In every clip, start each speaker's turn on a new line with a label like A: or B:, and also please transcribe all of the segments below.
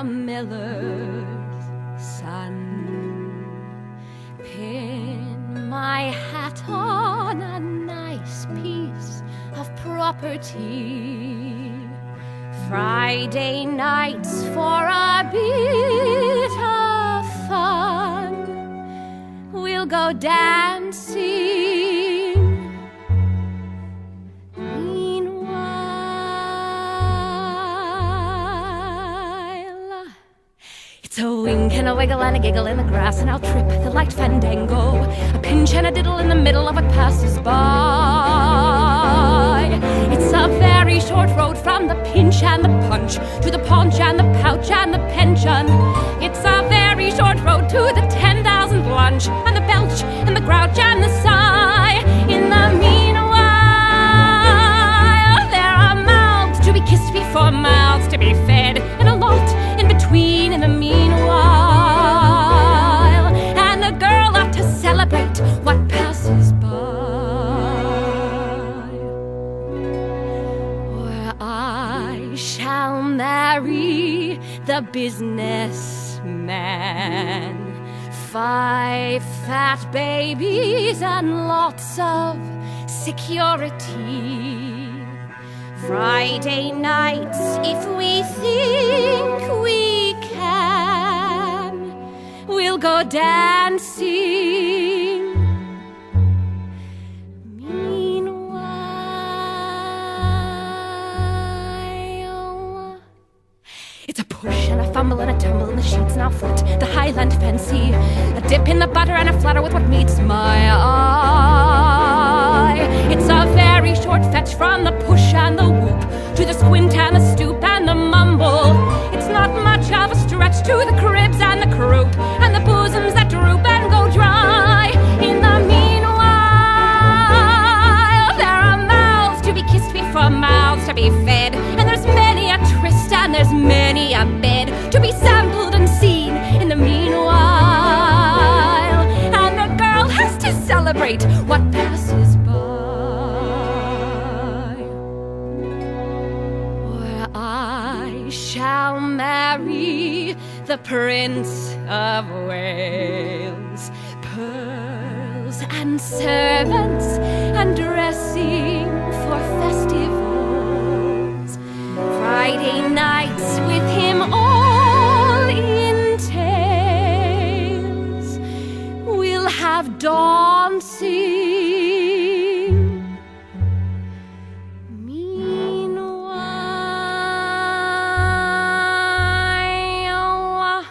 A: the miller's son. Pin my hat on a nice piece of property. Friday nights for a bit of fun. We'll go dancing. Meanwhile, it's a wink and a wiggle and a giggle in the grass, and I'll trip the light fandango, a pinch and a diddle in the middle of what passes by. It's a very short road from the pinch and the punch to the paunch and the pouch and the pension. It's a very short road to the 10,000 lunch and the belch and the grouch and the sigh. In the meanwhile, there are mouths to be kissed before mouths to be fed, and a lot in between in the meanwhile. And a girl ought to celebrate what passes by. I shall marry the businessman. 5 fat babies and lots of security. Friday nights, if we think we can, we'll go dancing. It's a push and a fumble and a tumble in the sheets, and I'll flit the Highland fancy, a dip in the butter and a flutter with what meets my eye. It's a very short fetch from the push and the whoop to the squint and the stoop and the mumble. It's not much of a stretch to the cribs and the croup and the bosoms that droop and go dry. In the meanwhile, there are mouths to be kissed before mouths to be fed, and there's many a tryst and there's many a bed to be sampled and seen in the meanwhile. And the girl has to celebrate what passes by. Or I shall marry the Prince of Wales. Pearls and servants and dressing for festivals. Friday nights with him all in tails. We'll have dancing. Meanwhile,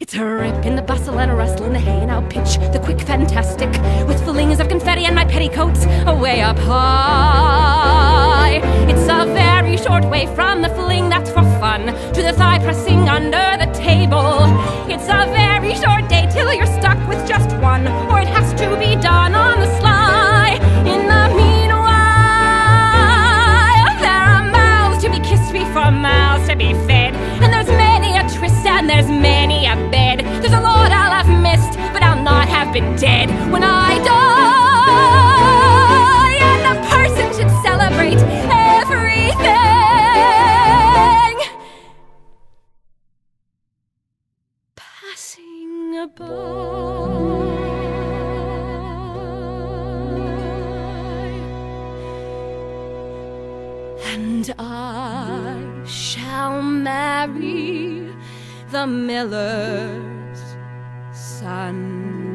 A: it's a rip in the bustle and a rustle in the hay, and I'll pitch the quick fantastic with fillings of confetti and my petticoats away up high. It's a very short way from the fling that's for fun to the thigh pressing under the table. It's a very short day till you're stuck with just one, or it has to be done on the sly. In the meanwhile, there are mouths to be kissed before mouths to be fed, and there's many a tryst and there's many a bed. There's a lot I'll have missed, but I'll not have been dead when I die. And a person should celebrate everything passing by. And I shall marry the miller's son.